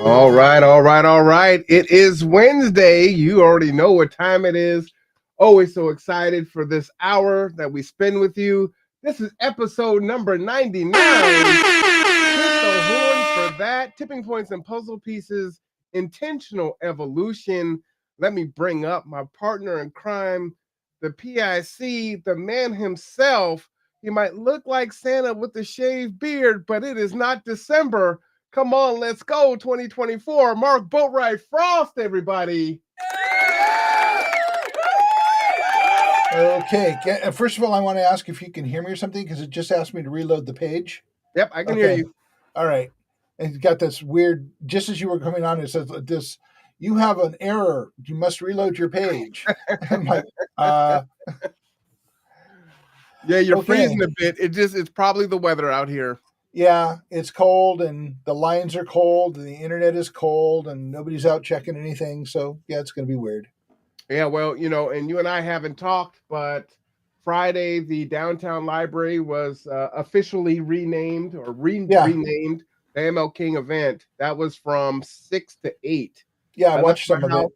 All right, all right, all right. It is Wednesday. You already know what time it is. Always so excited for this hour that we spend with you. This is episode number 99. Hit the horn for that. Tipping points and puzzle pieces, intentional evolution. Let me bring up my partner in crime, the PIC, the man himself. He might look like Santa with the shaved beard, but it is not December. Come on, let's go, 2024. Mark Boatwright Frost, everybody. Okay. First of all, I want to ask if you can hear me or something because it just asked me to reload the page. Yep, I can hear you. All right. And it's got this weird, just as you were coming on, it says this, you have an error. You must reload your page. I'm like, yeah, you're freezing a bit. It's probably the weather out here. Yeah, it's cold and the lines are cold and the internet is cold and nobody's out checking anything. So, yeah, it's going to be weird. Yeah, well, and you and I haven't talked, but Friday, the downtown library was officially renamed or renamed the ML King event. That was from 6 to 8. Yeah, I watched some of it.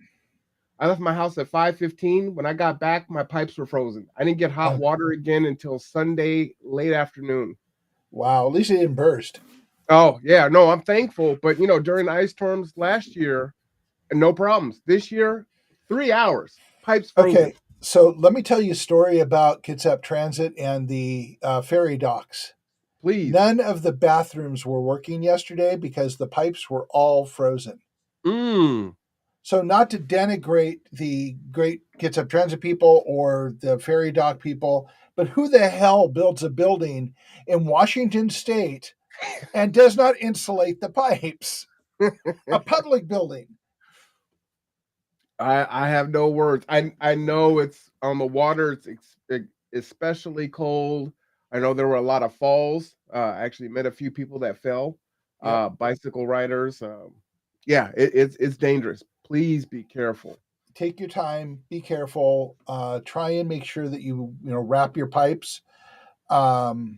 I left my house at 5:15. When I got back, my pipes were frozen. I didn't get hot water again until Sunday late afternoon. Wow, at least it didn't burst. Oh, yeah, no, I'm thankful. But, during ice storms last year, no problems. This year, 3 hours, pipes frozen. Okay, so let me tell you a story about Kitsap Transit and the ferry docks. Please. None of the bathrooms were working yesterday because the pipes were all frozen. So not to denigrate the great Kitsap Transit people or the ferry dock people, but who the hell builds a building in Washington State and does not insulate the pipes? A public building. I have no words. I know it's on the water. It's especially cold. I know there were a lot of falls. I actually met a few people that fell, bicycle riders. Yeah, it's dangerous. Please be careful. Take your time. Be careful. Try and make sure that you wrap your pipes, and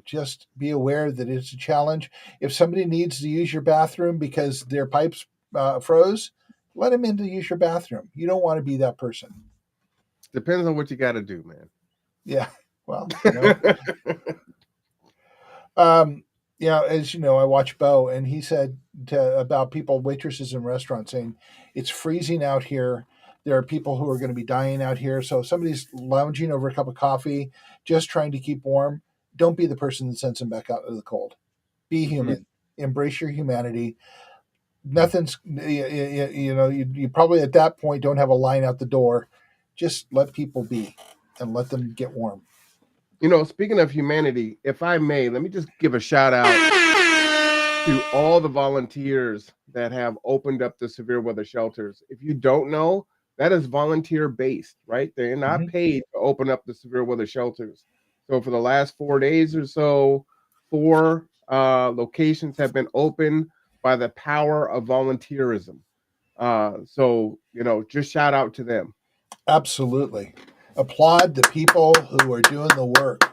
just be aware that it's a challenge. If somebody needs to use your bathroom because their pipes froze, let them in to use your bathroom. You don't want to be that person. Depends on what you got to do, man. Yeah. Well, as you know, I watch Bo, and he said about waitresses in restaurants, saying it's freezing out here. There are people who are going to be dying out here. So if somebody's lounging over a cup of coffee, just trying to keep warm, don't be the person that sends them back out into the cold. Be human. Mm-hmm. Embrace your humanity. Nothing's, you probably at that point don't have a line out the door. Just let people be and let them get warm. Speaking of humanity, if I may, let me just give a shout out to all the volunteers that have opened up the severe weather shelters. If you don't know, that is volunteer based, right? They're not paid to open up the severe weather shelters. So for the last 4 days or so, 4 locations have been open by the power of volunteerism. So, just shout out to them. Absolutely. Applaud the people who are doing the work.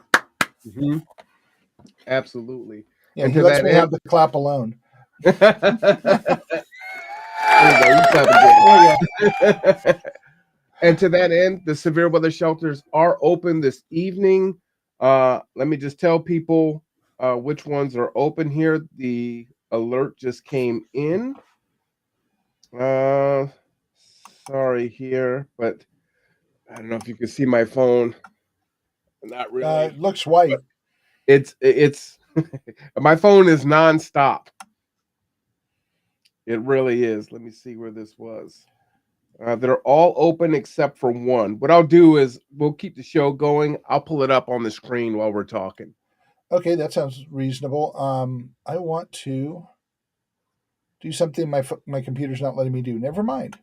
Mm-hmm. Absolutely. Yeah, and he lets me have the clap alone. There you go. And to that end, the severe weather shelters are open this evening. Let me just tell people which ones are open here. The alert just came in. Sorry here, but I don't know if you can see my phone. Not really. It looks white. It's my phone is nonstop. It really is. Let me see where this was. They're all open except for one. What I'll do is we'll keep the show going. I'll pull it up on the screen while we're talking. Okay, that sounds reasonable. I want to do something my computer's not letting me do. Never mind.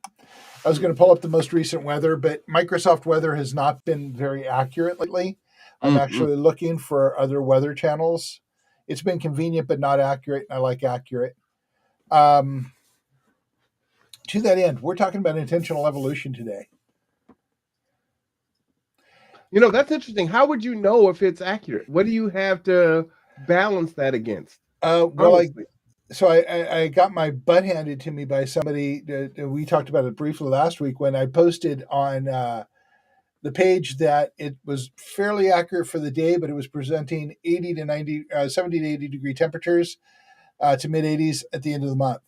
I was going to pull up the most recent weather, but Microsoft Weather has not been very accurate lately. I'm actually looking for other weather channels. It's been convenient, but not accurate. I like accurate. To that end, we're talking about intentional evolution today. That's interesting. How would you know if it's accurate? What do you have to balance that against? Well, so I got my butt handed to me by somebody. We talked about it briefly last week when I posted on the page that it was fairly accurate for the day, but it was presenting 80 to 90, 70 to 80-degree temperatures to mid 80s at the end of the month.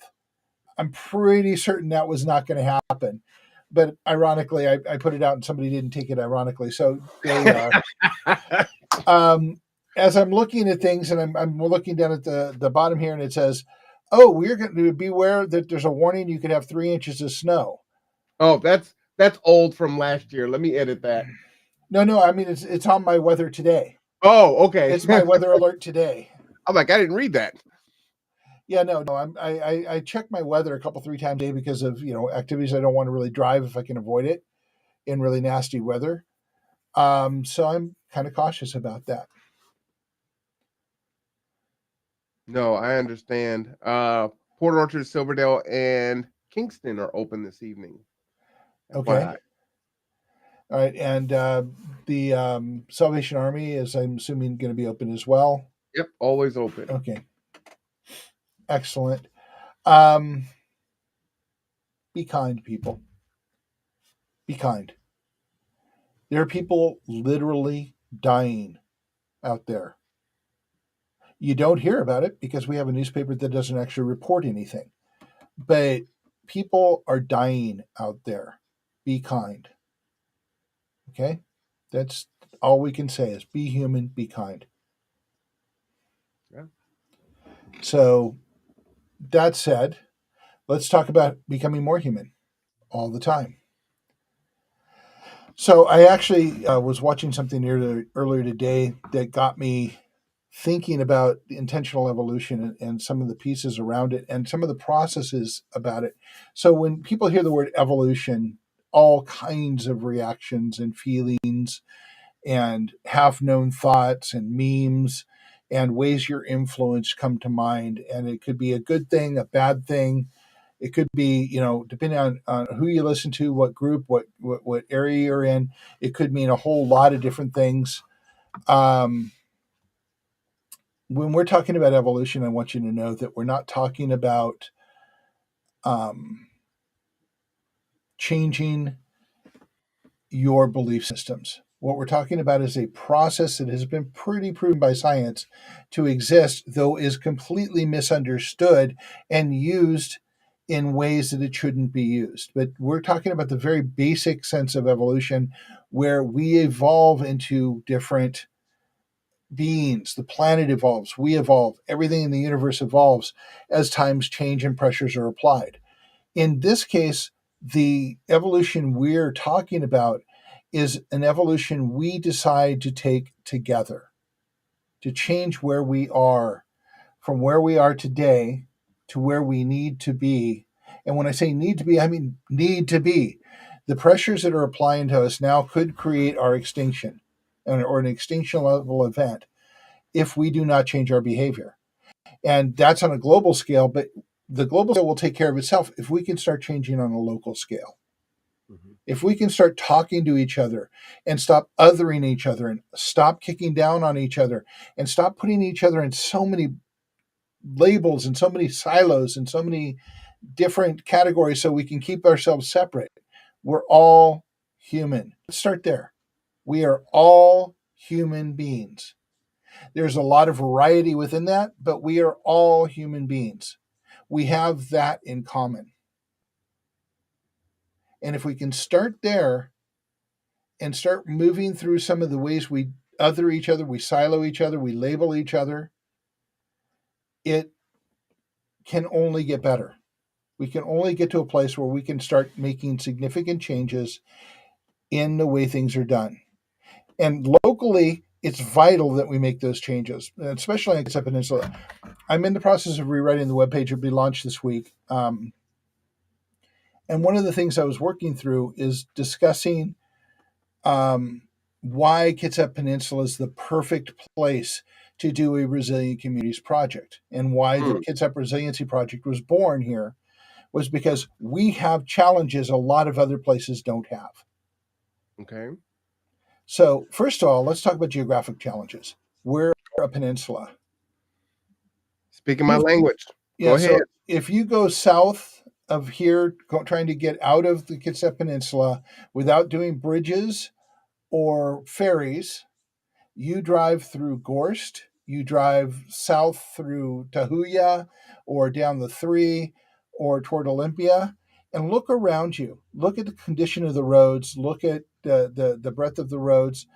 I'm pretty certain that was not going to happen. But ironically, I put it out and somebody didn't take it ironically. So there we are. Um, as I'm looking at things and I'm looking down at the bottom here and it says, oh, we're going to beware that there's a warning you could have 3 inches of snow. Oh, that's old from last year. Let me edit that. No, no, I mean, it's on my weather today. Oh, okay. It's my weather alert today. I'm like, I didn't read that. Yeah, no, no. I check my weather a couple, 3 times a day because of activities I don't want to really drive if I can avoid it in really nasty weather. So I'm kind of cautious about that. No, I understand. Port Orchard, Silverdale, and Kingston are open this evening. Okay. FYI. All right, and the Salvation Army is, I'm assuming, going to be open as well. Yep, always open. Okay, excellent. Um, be kind, people. Be kind. There are people literally dying out there. You don't hear about it because we have a newspaper that doesn't actually report anything. But people are dying out there. Be kind. Okay? That's all we can say is be human, be kind. Yeah. So, that said, let's talk about becoming more human all the time. So, I actually was watching something earlier today that got me thinking about the intentional evolution and some of the pieces around it and some of the processes about it. So when people hear the word evolution, all kinds of reactions and feelings and half known thoughts and memes and ways you're influenced come to mind. And it could be a good thing, a bad thing. It could be, depending on who you listen to, what group, what area you're in, it could mean a whole lot of different things. Um, when we're talking about evolution, I want you to know that we're not talking about um, changing your belief systems. What we're talking about is a process that has been pretty proven by science to exist, though is completely misunderstood and used in ways that it shouldn't be used. But we're talking about the very basic sense of evolution where we evolve into different beings. The planet evolves, we evolve, everything in the universe evolves as times change and pressures are applied. In this case, the evolution we're talking about is an evolution we decide to take together, to change where we are from where we are today to where we need to be. And when I say need to be, I mean need to be. The pressures that are applying to us now could create our extinction or an extinction level event if we do not change our behavior. And that's on a global scale, but the global scale will take care of itself if we can start changing on a local scale. Mm-hmm. If we can start talking to each other and stop othering each other and stop kicking down on each other and stop putting each other in so many labels and so many silos and so many different categories so we can keep ourselves separate. We're all human. Let's start there. We are all human beings. There's a lot of variety within that, but we are all human beings. We have that in common. And if we can start there and start moving through some of the ways we other each other, we silo each other, we label each other, it can only get better. We can only get to a place where we can start making significant changes in the way things are done. And locally, it's vital that we make those changes, especially on the Peninsula. I'm in the process of rewriting the webpage. It'll be launched this week. And one of the things I was working through is discussing um, why Kitsap Peninsula is the perfect place to do a resilient communities project, and why the Mm, Kitsap Resiliency Project was born here was because we have challenges a lot of other places don't have. okay. So, first of all, let's talk about geographic challenges. We're a peninsula. Speaking my You've language. Go Yeah, ahead. so if you go south of here, trying to get out of the Kitsap Peninsula without doing bridges or ferries, you drive through Gorst, you drive south through Tahuya or down the Three or toward Olympia, and look around you. Look at the condition of the roads, look at the breadth of the roads,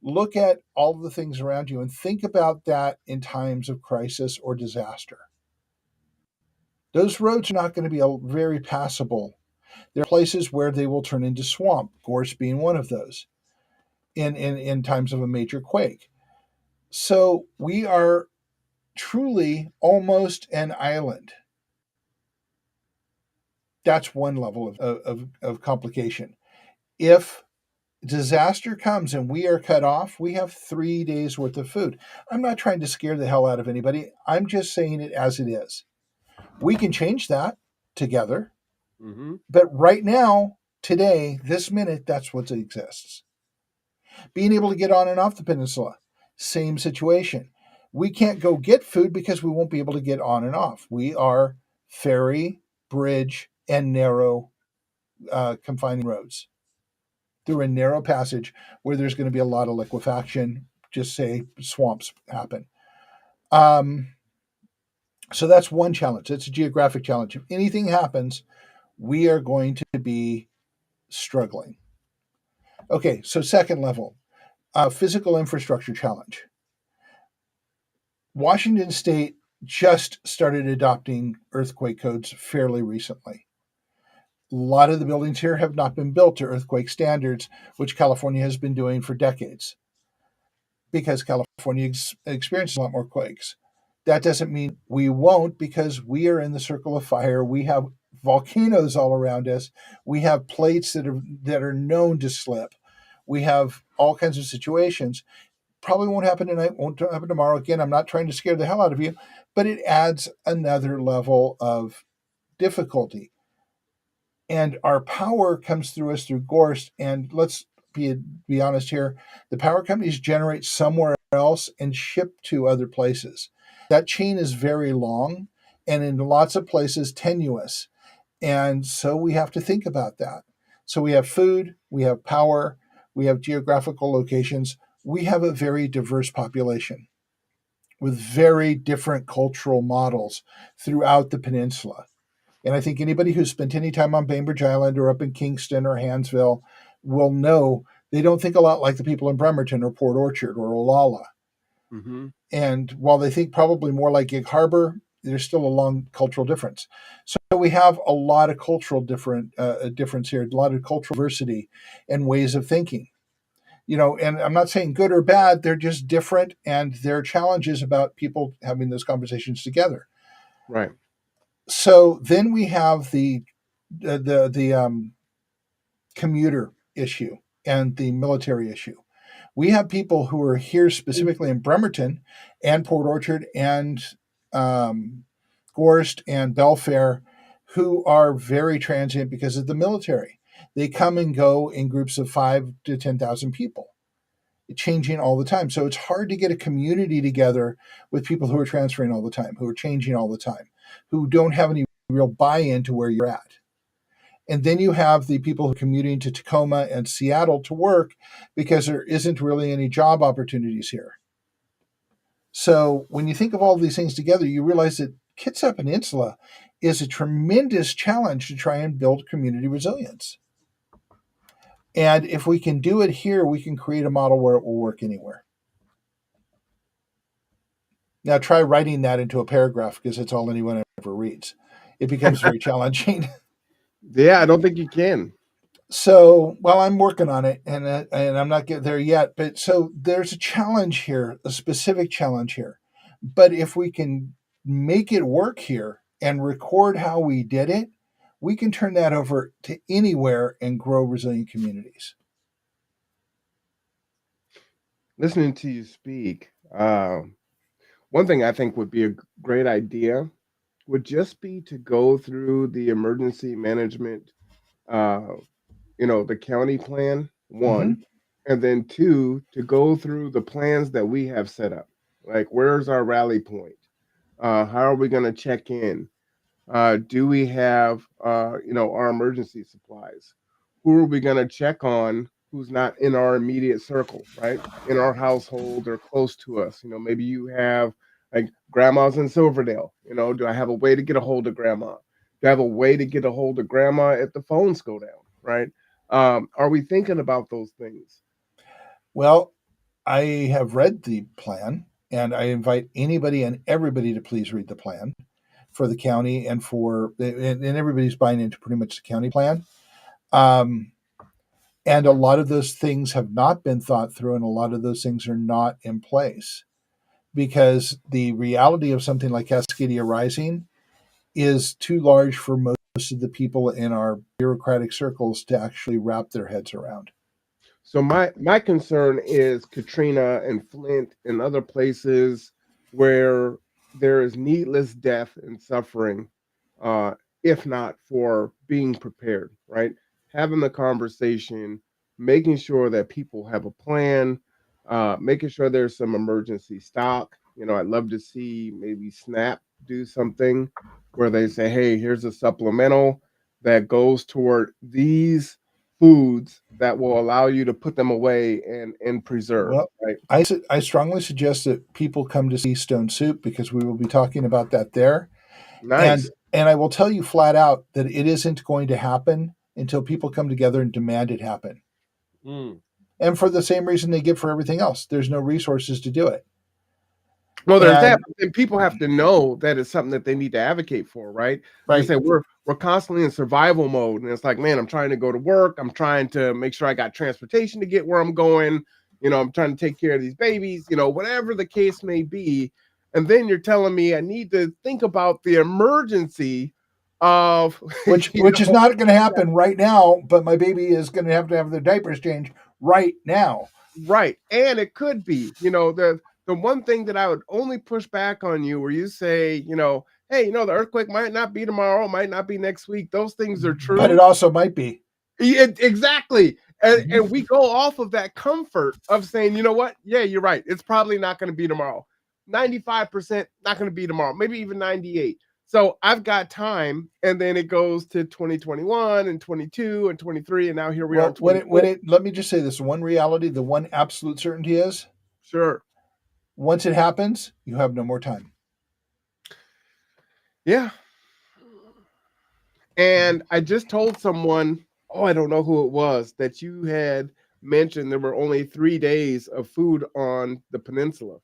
look at all the things around you, and think about that in times of crisis or disaster. Those roads are not going to be very passable. There are places where they will turn into swamp, Gorse being one of those, in times of a major quake. So we are truly almost an island. That's one level of complication. If disaster comes and we are cut off, we have 3 days worth of food. I'm not trying to scare the hell out of anybody. I'm just saying it as it is. We can change that together. Hmm. But right now, today, this minute, that's what exists. Being able to get on and off the peninsula, same situation. We can't go get food because we won't be able to get on and off. We are ferry, bridge, and narrow confining roads through a narrow passage where there's going to be a lot of liquefaction, just say swamps happen. Um, so that's one challenge. It's a geographic challenge. If anything happens, we are going to be struggling. Okay, so second level, physical infrastructure challenge. Washington State just started adopting earthquake codes fairly recently. A lot of the buildings here have not been built to earthquake standards, which California has been doing for decades because California experiences a lot more quakes. That doesn't mean we won't because we are in the circle of fire. We have volcanoes all around us. We have plates that are known to slip. We have all kinds of situations. Probably won't happen tonight, won't happen tomorrow. Again, I'm not trying to scare the hell out of you, but it adds another level of difficulty. And our power comes through us through Gorst. And let's be honest here, the power companies generate somewhere else and ship to other places. That chain is very long and in lots of places tenuous. And so we have to think about that. So we have food, we have power, we have geographical locations, we have a very diverse population with very different cultural models throughout the peninsula. And I think anybody who's spent any time on Bainbridge Island or up in Kingston or Hansville will know they don't think a lot like the people in Bremerton or Port Orchard or Olalla. Hmm. And while they think probably more like Gig Harbor, there's still a long cultural difference. So we have a lot of cultural difference here, a lot of cultural diversity and ways of thinking. And I'm not saying good or bad; they're just different, and there are challenges about people having those conversations together. Right. So then we have the commuter issue and the military issue. We have people who are here specifically in Bremerton and Port Orchard and um, Gorst and Belfair who are very transient because of the military. They come and go in groups of 5 to 10,000 people, changing all the time. So it's hard to get a community together with people who are transferring all the time, who are changing all the time, who don't have any real buy-in to where you're at. And then you have the people who are commuting to Tacoma and Seattle to work because there isn't really any job opportunities here. So when you think of all these things together, you realize that Kitsap Peninsula is a tremendous challenge to try and build community resilience. And if we can do it here, we can create a model where it will work anywhere. Now try writing that into a paragraph because it's all anyone ever reads. It becomes very challenging. Yeah, I don't think you can. So, well, I'm working on it, and I'm not getting there yet. But so there's a challenge here, a specific challenge here. But if we can make it work here and record how we did it, we can turn that over to anywhere and grow resilient communities. Listening to you speak, one thing I think would be a great idea would just be to go through the emergency management, uh, the county plan, Mm-hmm. one, and then two, to go through the plans that we have set up. Like, where's our rally point? How are we going to check in? Do we have, our emergency supplies? Who are we going to check on who's not in our immediate circle, right? In our household or close to us? Maybe you have like grandma's in Silverdale. Do I have a way to get a hold of grandma? Do I have a way to get a hold of grandma if the phones go down, right? Are we thinking about those things? Well, I have read the plan, and I invite anybody and everybody to please read the plan for the county and everybody's buying into pretty much the county plan. Um, and a lot of those things have not been thought through, and a lot of those things are not in place because the reality of something like Cascadia Rising is too large for most of the people in our bureaucratic circles to actually wrap their heads around. So my concern is Katrina and Flint and other places where there is needless death and suffering, uh, if not for being prepared, right? Having the conversation, making sure that people have a plan, making sure there's some emergency stock. I'd love to see maybe Snap do something where they say, hey, here's a supplemental that goes toward these foods that will allow you to put them away and preserve, Well, right? I strongly suggest that people come to see Stone Soup because we will be talking about that there. And Nice. and I will tell you flat out that it isn't going to happen until people come together and demand it happen. Mm. And for the same reason they give for everything else, there's no resources to do it. Well, there's that, And but then people have to know that it's something that they need to advocate for, right? Like I right, said, we're constantly in survival mode, and it's like, man, I'm trying to go to work. I'm trying to make sure I got transportation to get where I'm going. I'm trying to take care of these babies. Whatever the case may be, and then you're telling me I need to think about the emergency of, which is not going to happen right now, but my baby is going to have their diapers changed right now. Right. And it could be, the one thing that I would only push back on you where you say, hey, the earthquake might not be tomorrow, might not be next week. Those things are But it true. also might be. Exactly. And Mhm. we go off of that comfort of saying, you know what? Yeah, you're right. It's probably not going to be tomorrow. 95% not going to be tomorrow, maybe even 98. So I've got time. And then it goes to 2021 and 22 and 23. And now here we are in Well, 24. let me just say this one reality, the one absolute certainty is Sure. once it happens, you have no more time. Yeah. And I just told someone, oh, I don't know who it was, that you had mentioned there were only 3 days of food on the peninsula.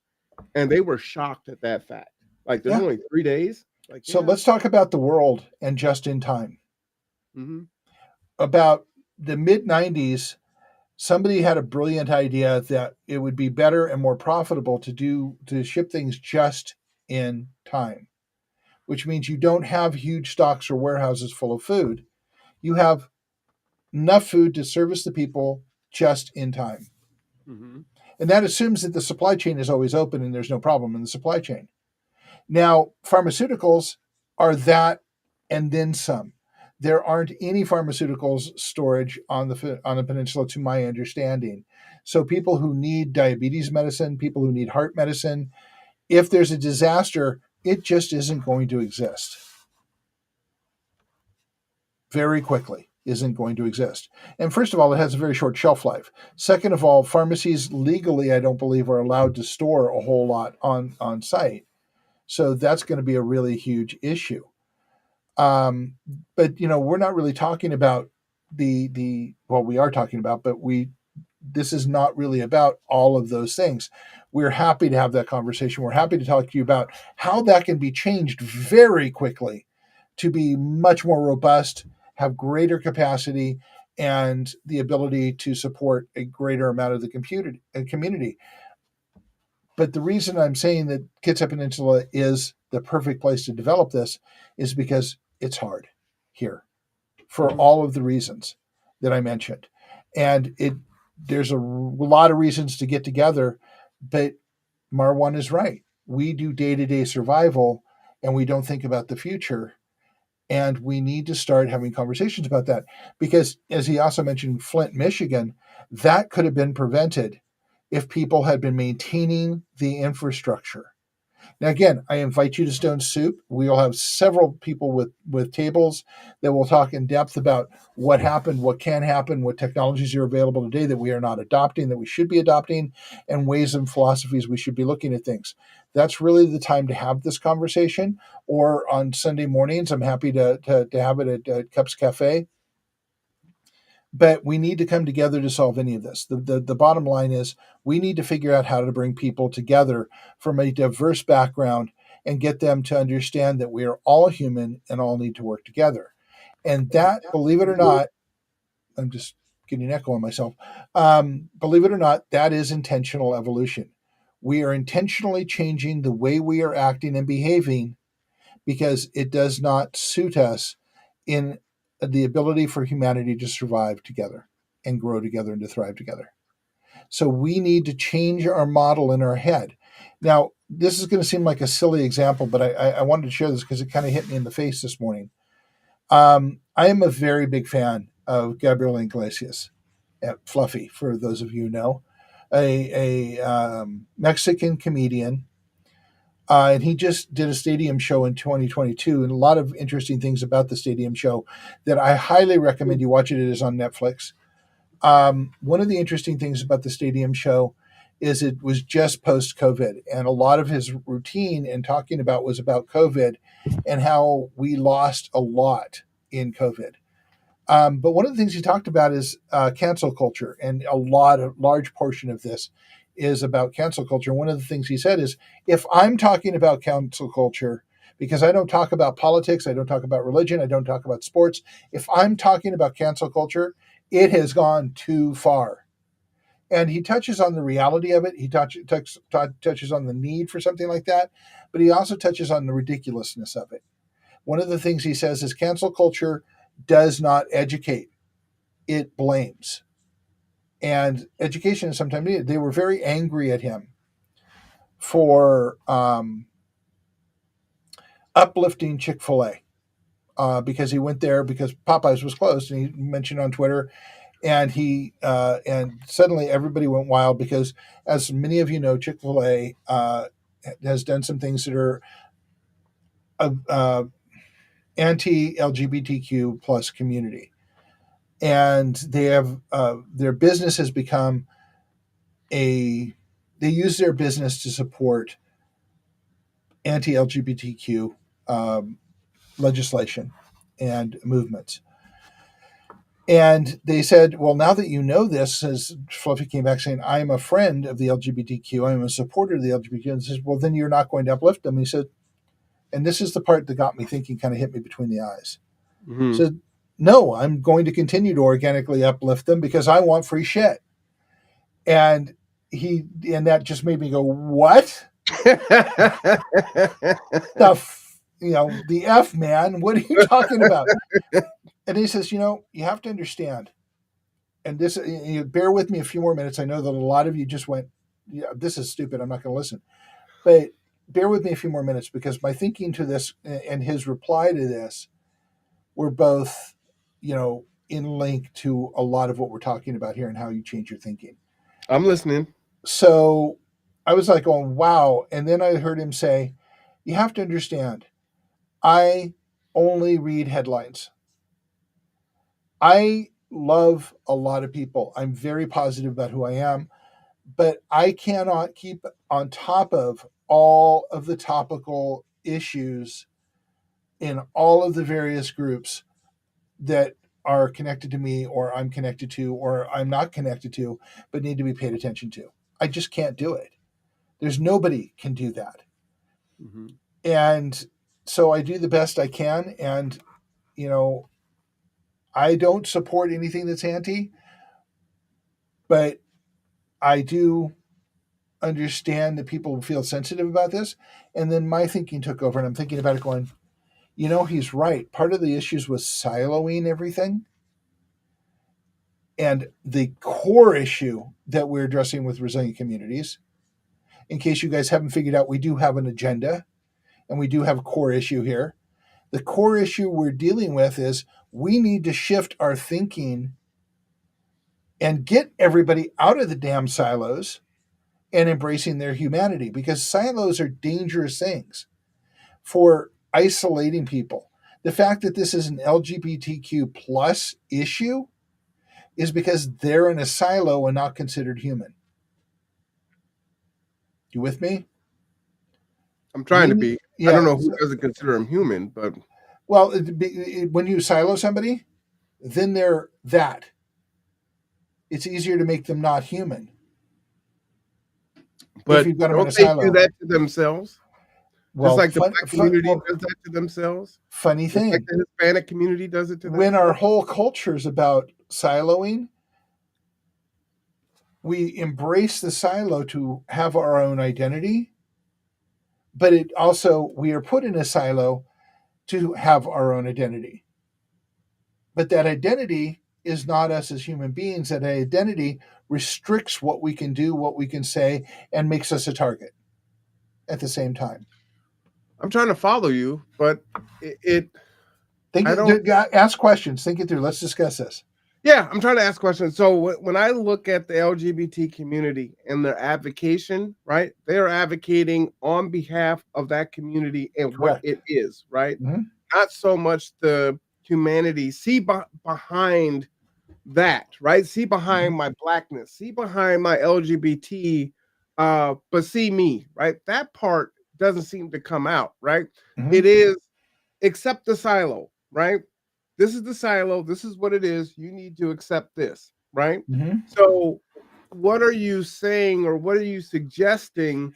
And they were shocked at that fact. Like, there's Yeah. only 3 days? Like, So yeah. let's talk about the world and just in time. Hmm. About the mid 90s, somebody had a brilliant idea that it would be better and more profitable to ship things just in time, which means you don't have huge stocks or warehouses full of food. You have enough food to service the people just in time. Hmm. And that assumes that the supply chain is always open and there's no problem in the supply chain. Now, pharmaceuticals are that and then some. There aren't any pharmaceuticals storage on the peninsula, to my understanding. So, people who need diabetes medicine, people who need heart medicine, if there's a disaster, it just isn't going to exist very quickly. Isn't going to exist. And first of all, it has a very short shelf life. Second of all, pharmacies legally, I don't believe, are allowed to store a whole lot on site. So that's going to be a really huge issue. Um, but we're not really talking about the well, we are talking about, but we this is not really about all of those things. We're happy to have that conversation. We're happy to talk to you about how that can be changed very quickly to be much more robust, have greater capacity, and the ability to support a greater amount of the community. But the reason I'm saying that Kitsap Peninsula is the perfect place to develop this is because it's hard here for Hmm. all of the reasons that I mentioned. And there's a lot of reasons to get together, but Marwan is right. We do day-to-day survival and we don't think about the future. And we need to start having conversations about that because, as he also mentioned, Flint, Michigan, that could have been prevented if people had been maintaining the infrastructure. Now, again, I invite you to Stone Soup. We'll have several people with tables that will talk in depth about what happened, what can happen, what technologies are available today that we are not adopting, that we should be adopting, and ways and philosophies we should be looking at things. That's really the time to have this conversation. Or on Sunday mornings, I'm happy to have it at Cups Cafe. But we need to come together to solve any of this. The bottom line is we need to figure out how to bring people together from a diverse background and get them to understand that we are all human and all need to work together. And that, believe it or not, I'm just getting an echo on myself. Believe it or not, that is intentional evolution. We are intentionally changing the way we are acting and behaving because it does not suit us in the ability for humanity to survive together and grow together and to thrive together. So we need to change our model in our head. Now, this is going to seem like a silly example, but I wanted to share this because it kind of hit me in the face this morning. I am a very big fan of Gabriel Iglesias, Fluffy, for those of you who know, a Mexican comedian. And he just did a stadium show in 2022, and a lot of interesting things about the stadium show that I highly recommend you watch it. It is on Netflix. One of the interesting things about the stadium show is it was just post COVID, and a lot of his routine and talking about was about COVID and how we lost a lot in COVID. But one of the things he talked about is cancel culture, and a large portion of this is about cancel culture. One of the things he said is, if I'm talking about cancel culture, because I don't talk about politics, I don't talk about religion, I don't talk about sports. If I'm talking about cancel culture, it has gone too far. And he touches on the reality of it. He touches on the need for something like that, but he also touches on the ridiculousness of it. One of the things he says is cancel culture does not educate, it blames. And education is sometimes needed. They were very angry at him for uplifting Chick-fil-A because he went there because Popeyes was closed, and he mentioned on Twitter, and and suddenly everybody went wild because, as many of you know, Chick-fil-A has done some things that are anti-LGBTQ plus community, and they have their business has become they use their business to support anti-LGBTQ legislation and movements. And they said, well, now that you know this, as Fluffy came back saying, I am a friend of the LGBTQ, I am a supporter of the LGBTQ, and says, well, then you're not going to uplift them. And he said, and this is the part that got me thinking, kind of hit me between the eyes. Mm-hmm. Said, no, I'm going to continue to organically uplift them because I want free shit. And that just made me go, what? The F, man, what are you talking about? And he says, you have to understand, and this, bear with me a few more minutes. I know that a lot of you just went, yeah, this is stupid, I'm not going to listen. But bear with me a few more minutes, because my thinking to this and his reply to this were both, in link to a lot of what we're talking about here and how you change your thinking. I'm listening. So I was like, oh, wow. And then I heard him say, you have to understand, I only read headlines. I love a lot of people. I'm very positive about who I am, but I cannot keep on top of all of the topical issues in all of the various groups that are connected to me, or I'm connected to, or I'm not connected to, but need to be paid attention to. I just can't do it. There's nobody can do that. Mm-hmm. And so I do the best I can. And, I don't support anything that's anti, but I do understand that people feel sensitive about this. And then my thinking took over, and I'm thinking about it going, he's right. Part of the issues was siloing everything. And the core issue that we're addressing with resilient communities, in case you guys haven't figured out, we do have an agenda and we do have a core issue here. The core issue we're dealing with is we need to shift our thinking and get everybody out of the damn silos and embracing their humanity, because silos are dangerous things for isolating people. The fact that this is an LGBTQ plus issue is because they're in a silo and not considered human. You with me? I'm trying to We be. I don't yeah. know who doesn't consider him human, but Well, when you silo somebody, then they're that. It's easier to make them not human if you've got them in don't a they do silo. that to themselves? Just Well, like the black community well, does that to themselves, funny just like thing, the Hispanic community does it to when our themselves. whole culture is about siloing, we embrace the silo to have our own identity, but it also, we are put in a silo to have our own identity. But that identity is not us as human beings. That identity restricts what we can do, what we can say, and makes us a target at the same time. I'm trying to follow you, but it Think I don't. ask questions, think it through. Let's discuss this. Yeah, I'm trying to ask questions. So when I look at the LGBT community and their advocation, right? They are advocating on behalf of that community and what Correct. it is, right? Mm-hmm. Not so much the humanity. See behind that, right? See Mm-hmm. behind my blackness, see behind my LGBT, but see me, right? That part doesn't seem to come out, right? Mm-hmm. It is accept the silo, right? This is the silo. This is what it is. You need to accept this, right? Mm-hmm. So, what are you saying or what are you suggesting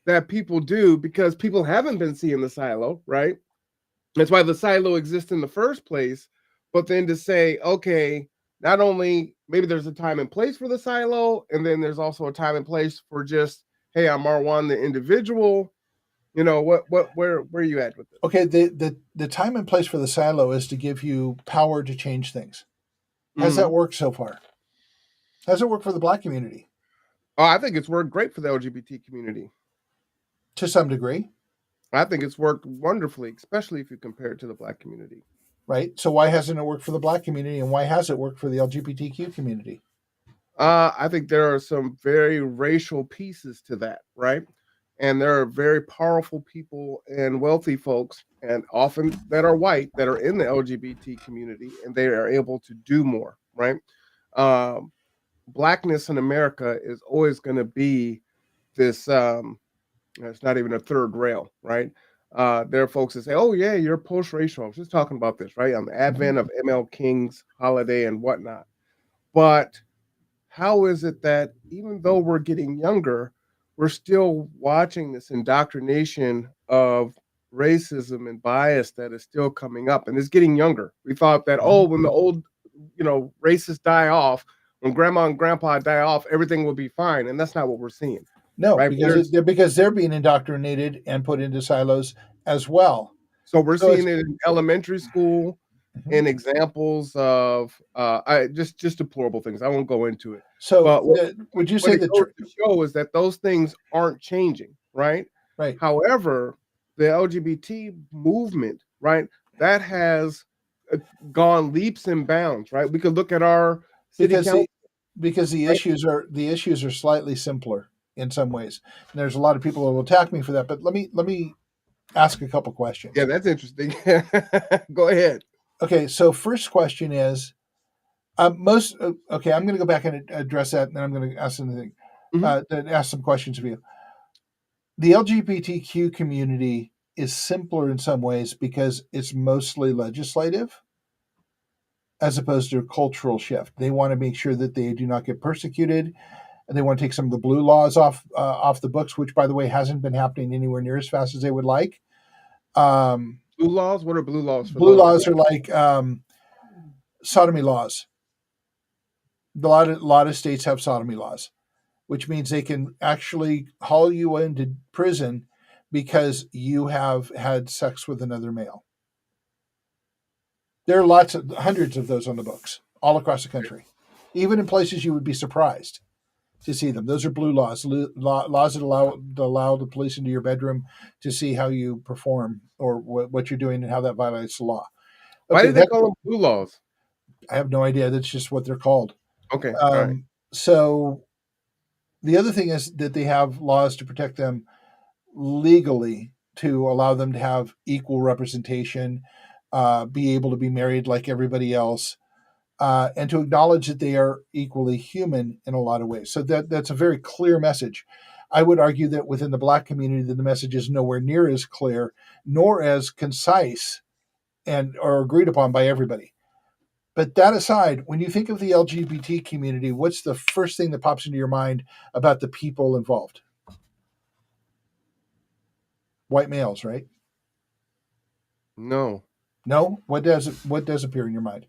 that people do? Because people haven't been seeing the silo, right? That's why the silo exists in the first place. But then to say, okay, not only maybe there's a time and place for the silo, and then there's also a time and place for just, hey, I'm Marwan the individual. Where are you at with this? Okay, the time and place for the silo is to give you power to change things. Has that Mm-hmm. worked so far? Has it worked for the black community? Oh, I think it's worked great for the LGBT community. To some degree, I think it's worked wonderfully, especially if you compare it to the black community. right? So why hasn't it worked for the black community, and why has it worked for the LGBTQ community? I think there are some very racial pieces to that, right? And there are very powerful people and wealthy folks, and often that are white, that are in the LGBT community, and they are able to do more, right? Um, Blackness in America is always going to be this. It's not even a third rail, right? There are folks that say, "Oh yeah, you're post-racial." I was just talking about this, right? On the Mm-hmm. advent of ML King's holiday and whatnot, but how is it that even though we're getting younger, we're still watching this indoctrination of racism and bias that is still coming up and it's getting younger? We thought that, Mm-hmm. oh, when the old, racists die off, when grandma and grandpa die off, everything will be fine. And that's not what we're seeing, No, right? because they're being indoctrinated and put into silos as well. So we're So seeing it's it in elementary school mhm. in examples of I just deplorable things. I won't go into it. So But would you what say it the goes to show is that those things aren't changing, right? right? However, the LGBT movement, right, that has uh, gone leaps and bounds, right? We could look at our city Because council, right? the issues are slightly simpler in some ways. And there's a lot of people that will attack me for that. But let me ask a couple Yeah, questions. that's interesting. Go ahead. Okay, so first question is okay. I'm going to go back and address that, and then I'm going to ask something, Mhm. ask some questions of you. The LGBTQ community is simpler in some ways because it's mostly legislative as opposed to a cultural shift. They want to make sure that they do not get persecuted, and they want to take some of the blue laws off the books, which, by the way, hasn't been happening anywhere near as fast as they would like. Um, Blue laws. What are blue laws for Blue those? laws are like sodomy laws. A lot of states have sodomy laws, which means they can actually haul you into prison because you have had sex with another male. There are hundreds of those on the books all across the country, even in places you would be surprised to see them. Those are blue laws, laws that allow the police into your bedroom to see how you perform or what you're doing and how that violates the law. Why Okay, do they that call them blue laws? I have no idea. That's just what they're called. Okay, all right. So The other thing is that they have laws to protect them legally to allow them to have equal representation, be able to be married like everybody else, and to acknowledge that they are equally human in a lot of ways. So that's a very clear message. I would argue that within the Black community, that the message is nowhere near as clear, nor as concise and or agreed upon by everybody. But that aside, when you think of the LGBT community, what's the first thing that pops into your mind about the people involved? White males, right? No. No. What does appear in your mind?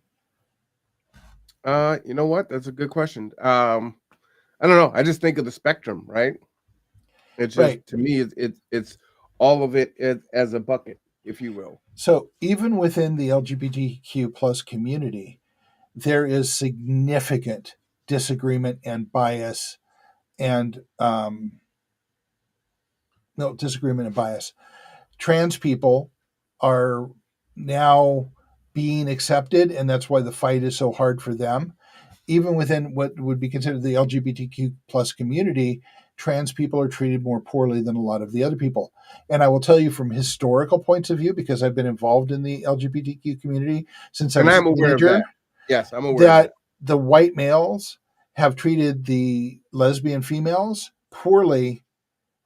You know what? That's a good question. I don't know. I just think of the spectrum, right? It's Right. just to me, it's all of it as a bucket, if you will. So even within the LGBTQ plus community, there is significant disagreement and bias and no disagreement and bias. Trans people are now being accepted, and that's why the fight is so hard for them. Even within what would be considered the LGBTQ plus community, trans people are treated more poorly than a lot of the other people. And I will tell you from historical points of view, because I've been involved in the LGBTQ community since I And was a I'm aware of teenager, that. Yes, I'm aware of that. that the white males have treated the lesbian females poorly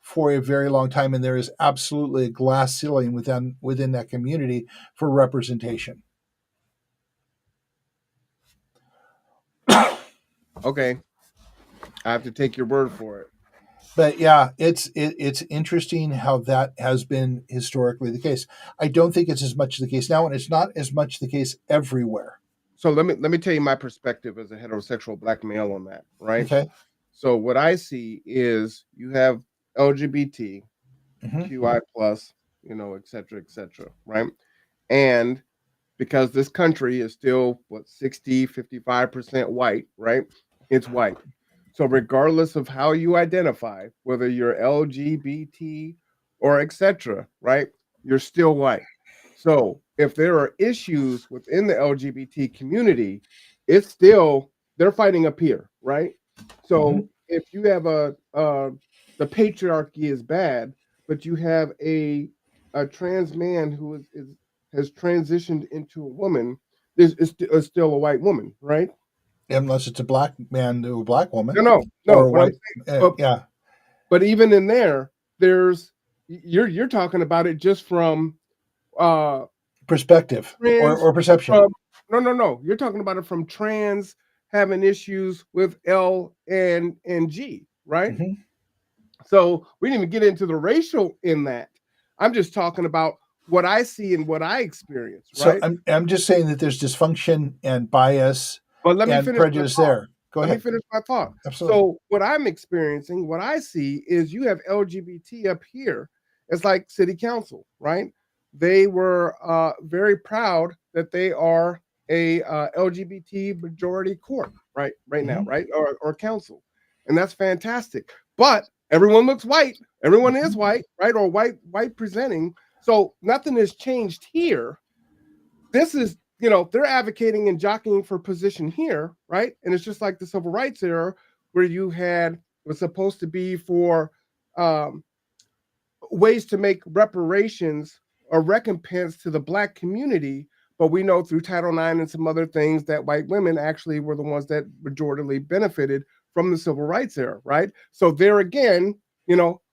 for a very long time, and there is absolutely a glass ceiling within that community for representation. Okay, I have to take your word for it. But yeah, it's interesting how that has been historically the case. I don't think it's as much the case now, and it's not as much the case everywhere. So let me tell you my perspective as a heterosexual black male on that, right? Okay. So what I see is you have LGBTQI Hmm. plus, et cetera, right? And because this country is still what 55% white, right? It's white. So regardless of how you identify, whether you're LGBT or etc., right? You're still white. So if there are issues within the LGBT community, it's still they're fighting up here, right? Hmm. So if you have the patriarchy is bad, but you have a trans man who has transitioned into a woman, is still a white woman, right? Unless it's a black man to a black woman, No, no, no. or a What I'm white, saying, but yeah, but even in there, there's you're talking about it just from uh perspective trans or perception. from no. You're talking about it from trans having issues with L and G, right? Hmm. So we didn't even get into the racial in that. I'm just talking about what I see and what I experience, So right? I'm just saying that there's dysfunction and bias But let me and finish my prejudice thought. there. Go Let me ahead. finish my thought. Absolutely. So what I'm experiencing, what I see is you have LGBT up here. It's like city council, right? They were very proud that they are a LGBT majority court, right now, Hmm. right, or council, and that's fantastic. But everyone looks white. Everyone is Hmm. white, right, or white presenting. So nothing has changed here. This is they're advocating and jockeying for position here, right? And it's just like the civil rights era where you had was supposed to be for um, ways to make reparations or recompense to the black community, but we know through Title IX and some other things that white women actually were the ones that majoritarily benefited from the civil rights era, right? So there again,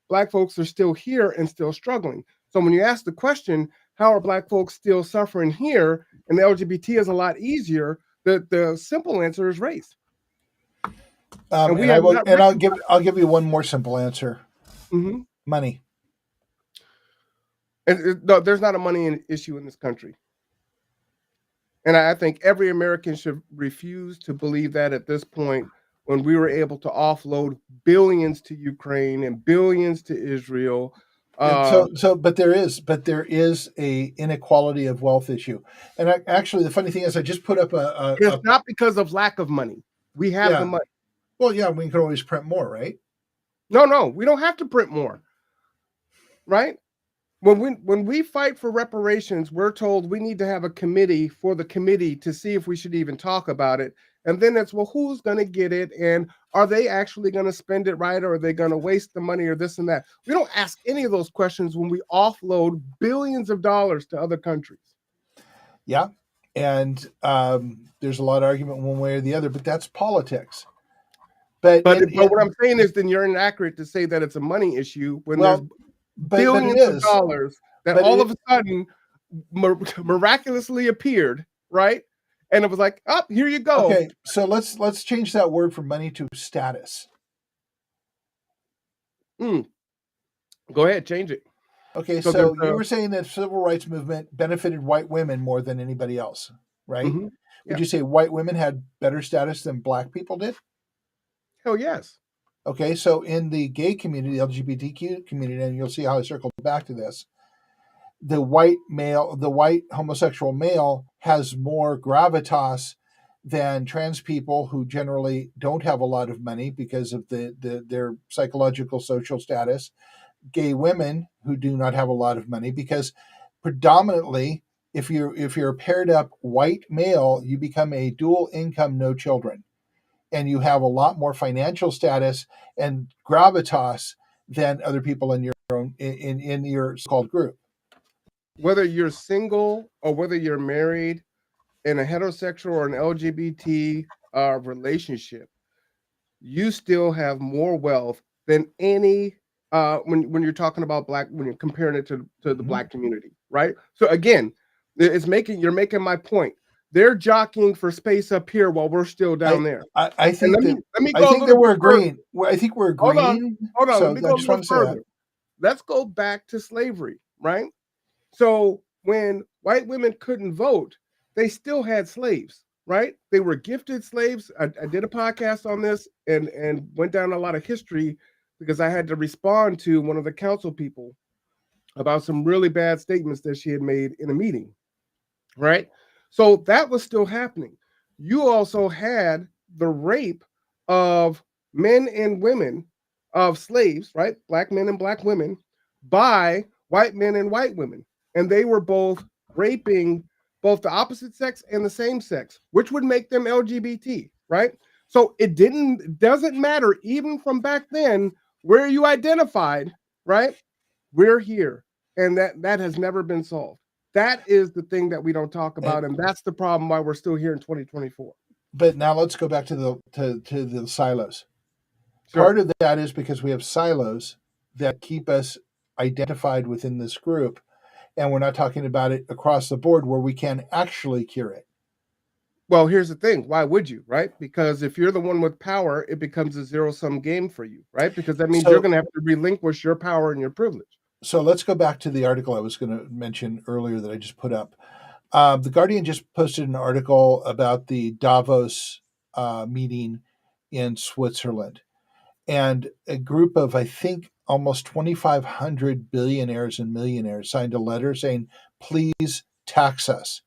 black folks are still here and still struggling. So when you ask the question, how are black folks still suffering here and the LGBT is a lot easier, the simple answer is race. And we And I have will, not and reconciled. I'll give you one more simple answer: Mhm. money. No, there's not a money issue in this country. And I think every American should refuse to believe that at this point, when we were able to offload billions to Ukraine and billions to Israel. And Uh, but there is a inequality of wealth issue. And actually, the funny thing is, I just put up it's not because of lack of money. We have the yeah. money. Well, yeah, we can always print more, right? No, we don't have to print more, right? when we fight for reparations, we're told we need to have a committee for the committee to see if we should even talk about it. And then it's, well, who's going to get it? And are they actually going to spend it right? Or are they going to waste the money or this and that? We don't ask any of those questions when we offload billions of dollars to other countries. Yeah. And there's a lot of argument one way or the other, but that's politics. But But what I'm saying is, then you're inaccurate to say that it's a money issue when there's but it billions of is. dollars that But all of a sudden miraculously appeared, right? And it was like, oh, here you go. Okay, so let's change that word from money to status. Go ahead, change it. Okay, so you were saying that civil rights movement benefited white women more than anybody else, right? Mm-hmm. Yeah. Would you say white women had better status than black people did? Hell yes. Okay, so in the gay community, the LGBTQ community, and you'll see how I circle back to this, the white homosexual male has more gravitas than trans people who generally don't have a lot of money because of their psychological social status, gay women who do not have a lot of money because predominantly if you're a paired up white male, you become a dual income, no children, and you have a lot more financial status and gravitas than other people in your own in your so-called group. Whether you're single or whether you're married in a heterosexual or an LGBT relationship, you still have more wealth than any when you're talking about black, when you're comparing it to the black community, right? So again, you're making my point. They're jockeying for space up here while we're still down there. I think let me go I think that we're agreeing. I think we're agreeing. Hold on. So Let me go a little further. Let's go back to slavery, right? So when white women couldn't vote, they still had slaves, right? They were gifted slaves. I did a podcast on this and went down a lot of history because I had to respond to one of the council people about some really bad statements that she had made in a meeting, right? So that was still happening. You also had the rape of men and women, of slaves, right? Black men and black women, by white men and white women. And they were both raping both the opposite sex and the same sex, which would make them LGBT, right? So it doesn't matter, even from back then, where you identified, right? We're here. And that has never been solved. That is the thing that we don't talk about, and that's the problem why we're still here in 2024. But now let's go back to the silos. Sure. Part of that is because we have silos that keep us identified within this group, and we're not talking about it across the board where we can actually cure it. Well, here's the thing. Why would you, right? Because if you're the one with power, it becomes a zero-sum game for you, right? Because that means you're going to have to relinquish your power and your privilege. So let's go back to the article I was going to mention earlier that I just put up. The Guardian just posted an article about the Davos meeting in Switzerland. And a group of, I think, almost 2,500 billionaires and millionaires signed a letter saying, please tax us.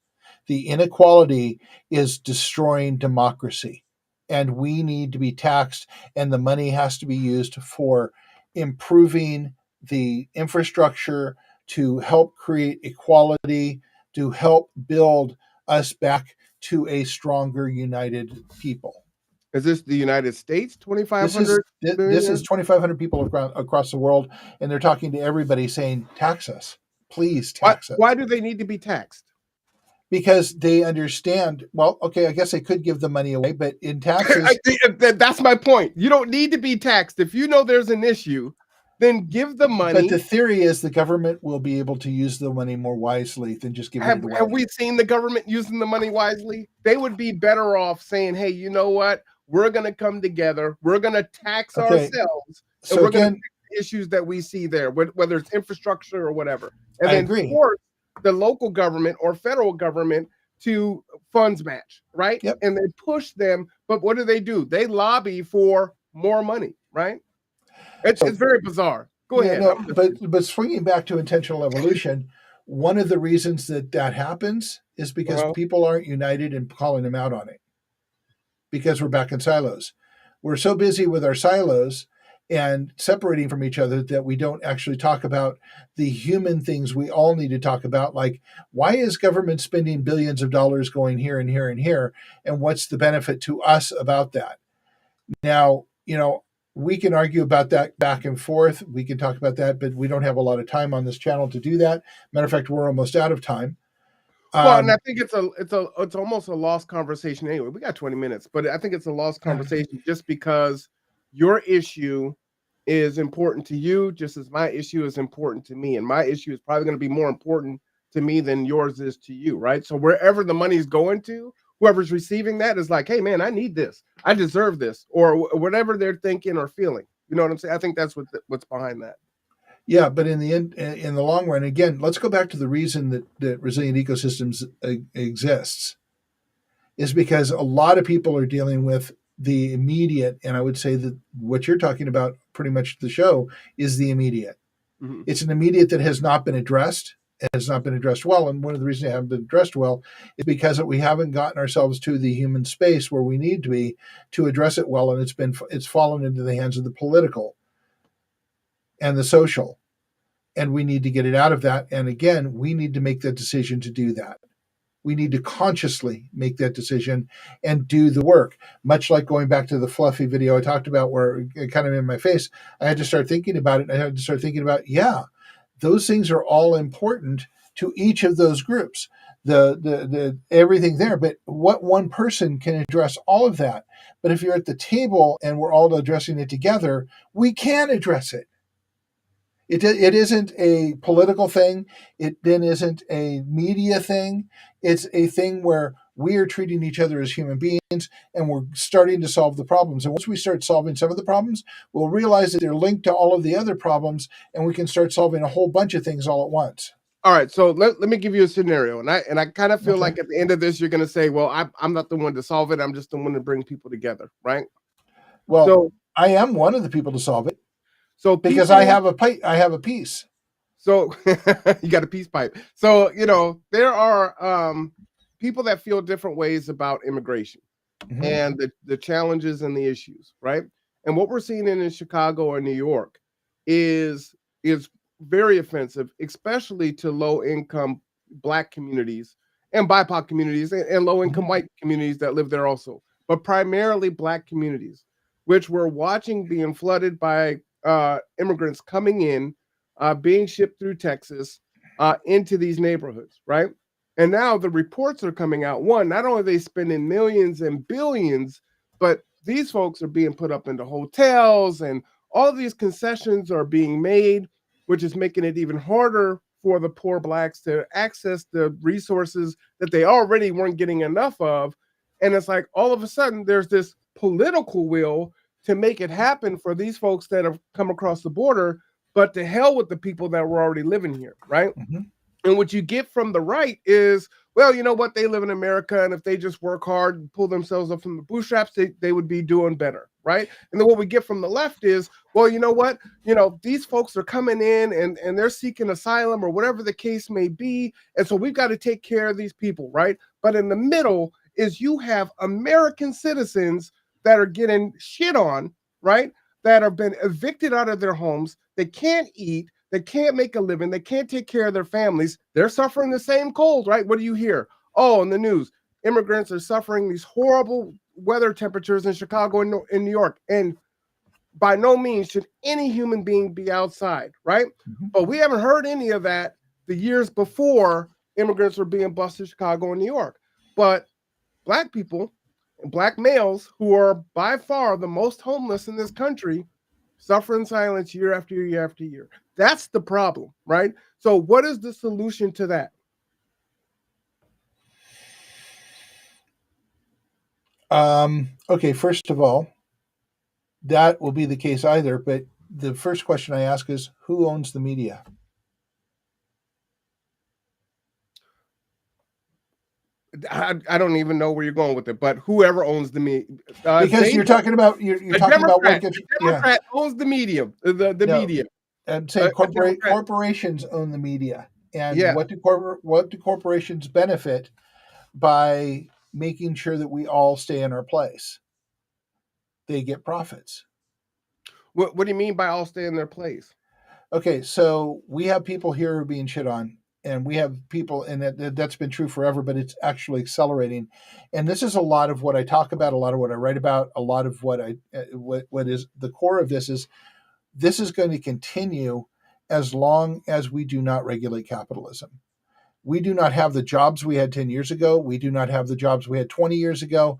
The inequality is destroying democracy, and we need to be taxed, and the money has to be used for improving the infrastructure to help create equality, to help build us back to a stronger, united people. Is this the United States? 2,500? This is 2,500 people across the world, and they're talking to everybody saying, tax us. Please tax us. Why do they need to be taxed? Because they understand, well, okay, I guess they could give the money away, but in taxes... That's my point. You don't need to be taxed. If you know there's an issue, then give the money. But the theory is the government will be able to use the money more wisely than just giving it away. Have we seen the government using the money wisely? They would be better off saying, hey, you know what? We're going to come together. We're going to tax ourselves. And we're going to fix the issues that we see there, whether it's infrastructure or whatever. And then force the local government or federal government to funds match, right? Yep. And they push them. But what do? They lobby for more money, right? It's very bizarre. Go ahead. No, but swinging back to intentional evolution, one of the reasons that happens is because people aren't united in calling them out on it. Because we're back in silos. We're so busy with our silos, and separating from each other, that we don't actually talk about the human things we all need to talk about, like why is government spending billions of dollars going here and here and here, and what's the benefit to us about that. Now, we can argue about that back and forth. We can talk about that, but we don't have a lot of time on this channel to do that. Matter of fact, we're almost out of time. Well, and I think it's almost a lost conversation anyway. We got 20 minutes, but I think it's a lost conversation just because your issue is important to you, just as my issue is important to me, and my issue is probably going to be more important to me than yours is to you, right? So wherever the money's going to, whoever's receiving that is like, hey, man, I need this, I deserve this, or whatever they're thinking or feeling. You know what I'm saying? I think that's what's behind that. Yeah, but in the long run, again, let's go back to the reason that resilient ecosystems exists, is because a lot of people are dealing with the immediate, and I would say that what you're talking about, pretty much the show, is the immediate. Mm-hmm. It's an immediate that has not been addressed. It has not been addressed well, and one of the reasons it hasn't been addressed well is because we haven't gotten ourselves to the human space where we need to be to address it well, and it's fallen into the hands of the political and the social, and we need to get it out of that. And again, we need to make the decision to do that. We need to consciously make that decision and do the work. Much like going back to the fluffy video I talked about, where it kind of in my face, I had to start thinking about it. I had to start thinking about, those things are all important to each of those groups. The everything there, but what one person can address all of that. But if you're at the table and we're all addressing it together, we can address it. It isn't a political thing. It then isn't a media thing. It's a thing where we are treating each other as human beings, and we're starting to solve the problems. And once we start solving some of the problems, we'll realize that they're linked to all of the other problems, and we can start solving a whole bunch of things all at once. All right, so let me give you a scenario, and I kind of feel like at the end of this, you're going to say, well, I'm not the one to solve it. I'm just the one to bring people together, right? Well, so, I am one of the people to solve it. So because I have a piece. So you got a peace pipe. So, there are people that feel different ways about immigration and the challenges and the issues, right? And what we're seeing in Chicago or New York is very offensive, especially to low-income Black communities and BIPOC communities and low-income white communities that live there also, but primarily Black communities, which we're watching being flooded by immigrants coming in, being shipped through Texas into these neighborhoods, right? And now the reports are coming out. One, not only are they spending millions and billions, but these folks are being put up into hotels, and all of these concessions are being made, which is making it even harder for the poor Blacks to access the resources that they already weren't getting enough of. And it's like all of a sudden there's this political will to make it happen for these folks that have come across the border, but to hell with the people that were already living here, right? Mm-hmm. And what you get from the right is, well, you know what? They live in America, and if they just work hard and pull themselves up from the bootstraps, they would be doing better, right? And then what we get from the left is, well, you know what? These folks are coming in and they're seeking asylum or whatever the case may be, and so we've got to take care of these people, right? But in the middle is you have American citizens that are getting shit on, right? That have been evicted out of their homes. They can't eat. They can't make a living. They can't take care of their families. They're suffering the same cold, right? What do you hear? Oh, in the news, immigrants are suffering these horrible weather temperatures in Chicago and in New York. And by no means should any human being be outside, right? Mm-hmm. But we haven't heard any of that the years before immigrants were being bused in Chicago and New York. But Black people and Black males, who are by far the most homeless in this country, suffer in silence year after year, year after year. That's the problem, right? So what is the solution to that? Okay, first of all, that will be the case either, but the first question I ask is, who owns the media? I don't even know where you're going with it, but whoever owns the media, because you're talking about Democrat owns the media, the media. I'm saying corporations own the media, and what do corporations benefit by making sure that we all stay in our place? They get profits. What do you mean by all stay in their place? Okay, so we have people here who are being shit on, and we have people, and that's been true forever, but it's actually accelerating. And this is a lot of what I talk about, a lot of what I write about, a lot of what what is the core of this is going to continue as long as we do not regulate capitalism. We do not have the jobs we had 10 years ago. We do not have the jobs we had 20 years ago.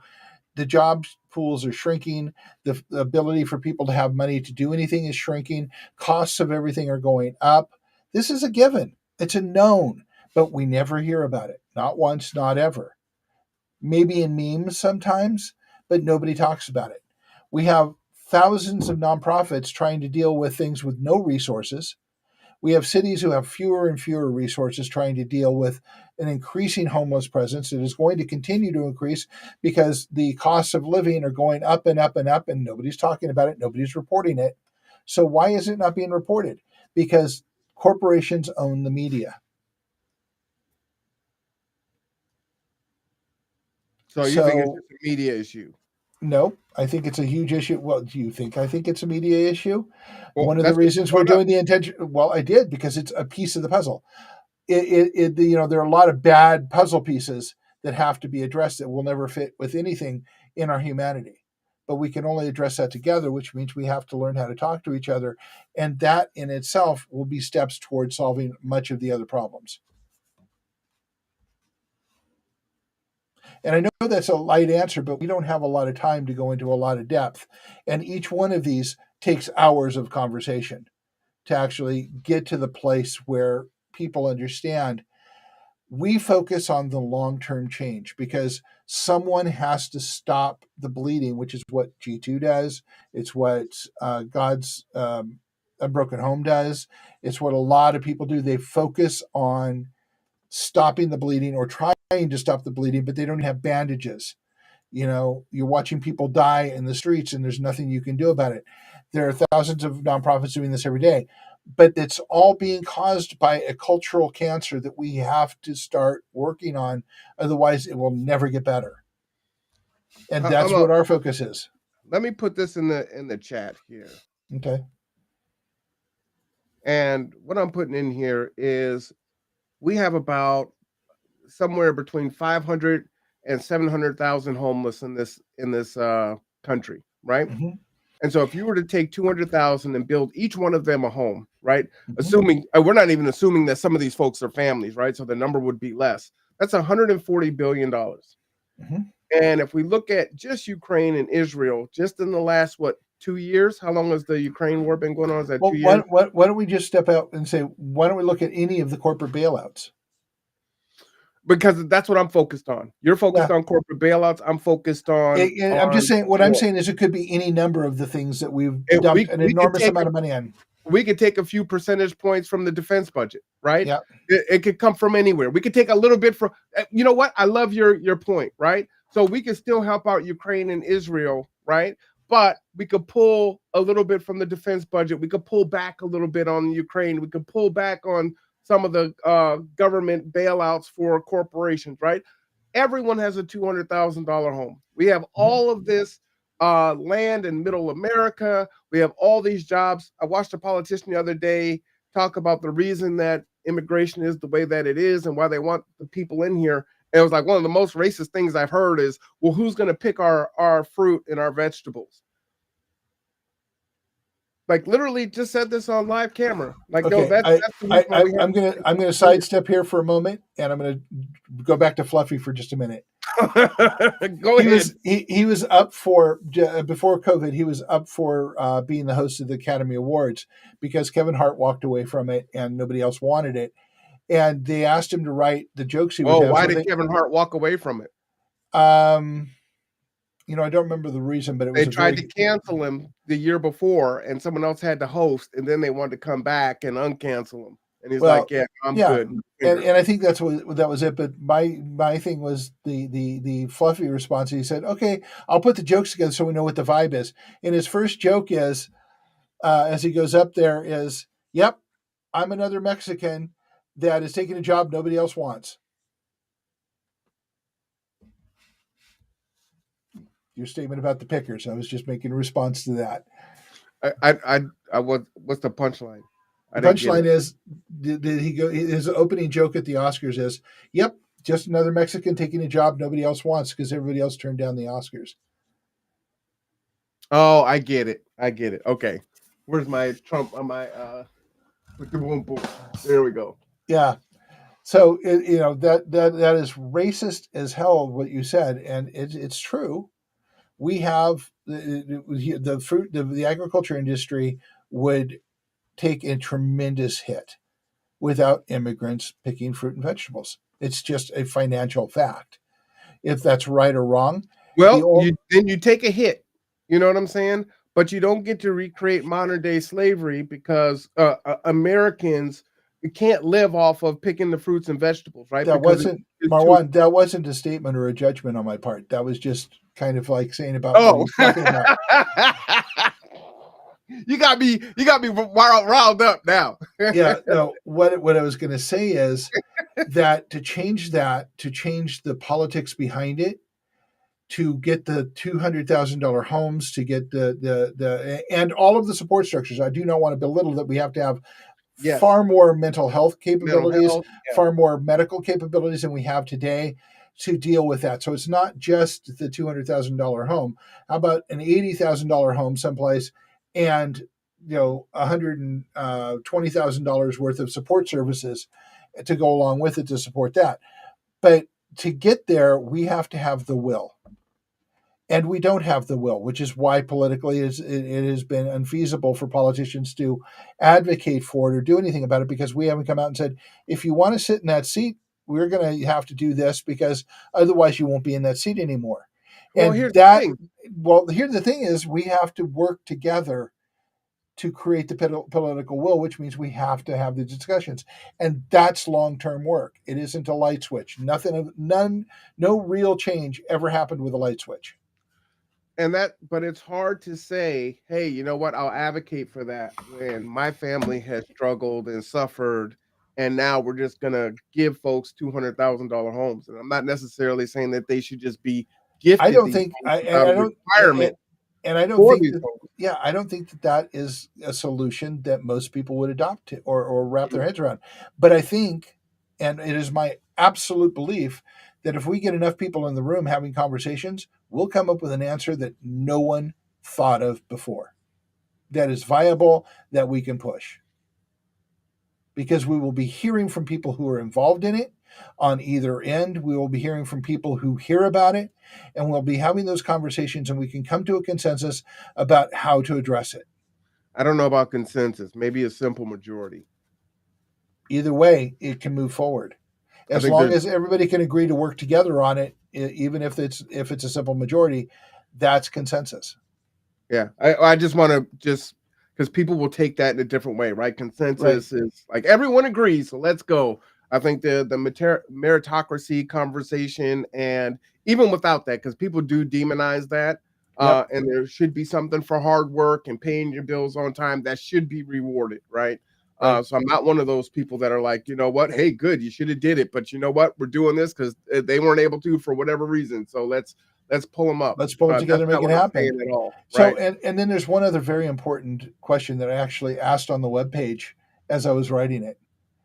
The jobs pools are shrinking. The ability for people to have money to do anything is shrinking. Costs of everything are going up. This is a given. It's a known, but we never hear about it. Not once, not ever. Maybe in memes sometimes, but nobody talks about it. We have thousands of nonprofits trying to deal with things with no resources. We have cities who have fewer and fewer resources trying to deal with an increasing homeless presence that is going to continue to increase because the costs of living are going up and up and up, and nobody's talking about it, nobody's reporting it. So, why is it not being reported? Because corporations own the media. So you think it's So, just a media issue? no, I think it's a huge issue. Well, do you think I think it's a media issue? Well, One of the that's what you reasons we're brought up. doing the intention, well, I did because it's a piece of the puzzle. There are a lot of bad puzzle pieces that have to be addressed that will never fit with anything in our humanity. But we can only address that together, which means we have to learn how to talk to each other. And that in itself will be steps towards solving much of the other problems. And I know that's a light answer, but we don't have a lot of time to go into a lot of depth. And each one of these takes hours of conversation to actually get to the place where people understand. We focus on the long term change because someone has to stop the bleeding, which is what G2 does. It's what God's Unbroken Home does. It's what a lot of people do. They focus on stopping the bleeding or trying to stop the bleeding, but they don't have bandages. You know, you're watching people die in the streets and there's nothing you can do about it. There are thousands of nonprofits doing this every day, but it's all being caused by a cultural cancer that we have to start working on. Otherwise, it will never get better. And I'm that's a, what our focus is. Let me put this in the chat here. Okay. And what I'm putting in here is we have about somewhere between 500 and 700,000 homeless in this country, right? Mm-hmm. And so if you were to take 200,000 and build each one of them a home, right? Mm-hmm. Assuming we're not even assuming that some of these folks are families, right? So the number would be less. That's $140 billion. Mm-hmm. And if we look at just Ukraine and Israel, just in the last 2 years, how long has the Ukraine war been going on? Is that Well, 2 years? why don't we just step out and say, why don't we look at any of the corporate bailouts? Because that's what I'm focused on. You're focused Yeah. on corporate bailouts. I'm focused I'm just saying, what I'm war. saying is it could be any number of the things that we've And dumped we an we could enormous take amount of money on. we could take a few percentage points from the defense budget, right? Yeah. It could come from anywhere. We could take a little bit from. You know what? I love your point, right? So we could still help out Ukraine and Israel, right? But we could pull a little bit from the defense budget. We could pull back a little bit on Ukraine. We could pull back on some of the government bailouts for corporations, right? Everyone has a $200,000 home. We have Mm-hmm. all of this land in middle America. We have all these jobs. I watched a politician the other day talk about the reason that immigration is the way that it is and why they want the people in here. And it was like one of the most racist things I've heard is, well, who's going to pick our fruit and our vegetables? Like literally just said this on live camera. Like, no, Okay, that's the reason why we have I'm gonna sidestep here for a moment, and I'm gonna go back to Fluffy for just a minute. Go ahead. He was up for before COVID. He was up for being the host of the Academy Awards because Kevin Hart walked away from it and nobody else wanted it. And they asked him to write the jokes he would Oh, have. why So did they, Kevin Hart walk away from it? um, I don't remember the reason, but it They was a tried to very cancel him the year before, and someone else had to host, and then they wanted to come back and uncancel him. And he's like, well, "Yeah, I'm yeah. good." And I think that's what that was it. But my thing was the Fluffy response. He said, "Okay, I'll put the jokes together so we know what the vibe is." And his first joke is, as he goes up there, is, "Yep, I'm another Mexican that is taking a job nobody else wants." Your statement about the pickers, I was just making a response to that. What's the punchline? I The didn't get punchline it. is, did he go? His opening joke at the Oscars is, "Yep, just another Mexican taking a job nobody else wants because everybody else turned down the Oscars." Oh, I get it. I get it. Okay. Where's my Trump on my boom boom? There we go. Yeah. So that is racist as hell what you said, and it's true. We have the fruit the agriculture industry would take a tremendous hit without immigrants picking fruit and vegetables. It's just a financial fact. If that's right or wrong, the Well, old you take a hit. You know what I'm saying? But you don't get to recreate modern day slavery because Americans can't live off of picking the fruits and vegetables, right? that Because wasn't it's too. Marwan. That wasn't a statement or a judgment on my part. That was just kind of like saying about what Oh, he's talking about. you got me riled up now. Yeah, no. What I was going to say is that to change the politics behind it, to get the $200,000 homes, to get and all of the support structures. I do not want to belittle that we have to have Yes, far more mental health mental capabilities, health. Yeah, far more medical capabilities than we have today to deal with that. So it's not just the $200,000 home. How about an $80,000 home someplace, and $120,000 worth of support services to go along with it to support that. But to get there, we have to have the will, and we don't have the will, which is why politically it has been unfeasible for politicians to advocate for it or do anything about it, because we haven't come out and said, if you want to sit in that seat, we're going to have to do this, because otherwise you won't be in that seat anymore. well, And here's the that, thing. well, here the thing is, we have to work together to create the political will, which means we have to have the discussions, and that's long-term work. It isn't a light switch. No real change ever happened with a light switch. But it's hard to say, hey, you know what, I'll advocate for that when my family has struggled and suffered, and now we're just gonna give folks $200,000 homes. And I'm not necessarily saying that they should just be I gifted don't these think homes without a requirement I don't for think these that, homes. yeah, I don't think that that is a solution that most people would adopt or wrap their heads around. But I think, and it is my absolute belief, that if we get enough people in the room having conversations, we'll come up with an answer that no one thought of before, that is viable, that we can push, because we will be hearing from people who are involved in it on either end. We will be hearing from people who hear about it, and we'll be having those conversations, and we can come to a consensus about how to address it. I don't know about consensus, maybe a simple majority. Either way, it can move forward. I As think long there's as everybody can agree to work together on it, even if it's a simple majority, that's consensus. Yeah, I just want to just because people will take that in a different way, right? Right. Consensus is like everyone agrees, so let's go. I think the meritocracy conversation, and even without that, because people do demonize that, Yep. and there should be something for hard work and paying your bills on time that should be rewarded, right? Right. So I'm not one of those people that are like, you know what, hey, good, you should have did it, but you know what, we're doing this because they weren't able to for whatever reason. So let's pull them up. Let's pull it That's together and not make it what I'm saying happen. at all, So, right? and then there's one other very important question that I actually asked on the webpage as I was writing it,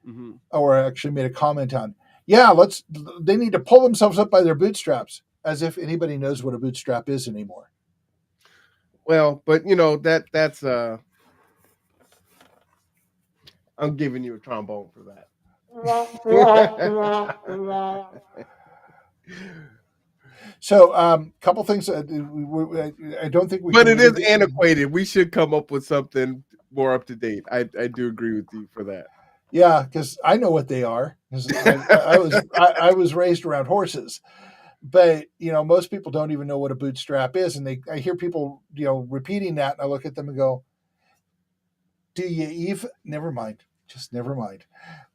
Mhm. or I actually made a comment on. Yeah, they need to pull themselves up by their bootstraps, as if anybody knows what a bootstrap is anymore. Well, but that's I'm giving you a trombone for that. So, couple things. I don't think we But can it really is get. antiquated. We should come up with something more up to date. I do agree with you for that. Yeah, because I know what they are. Because I was raised around horses, but most people don't even know what a bootstrap is, and I hear people repeating that, and I look at them and go, "Do you even? Never mind. Just never mind."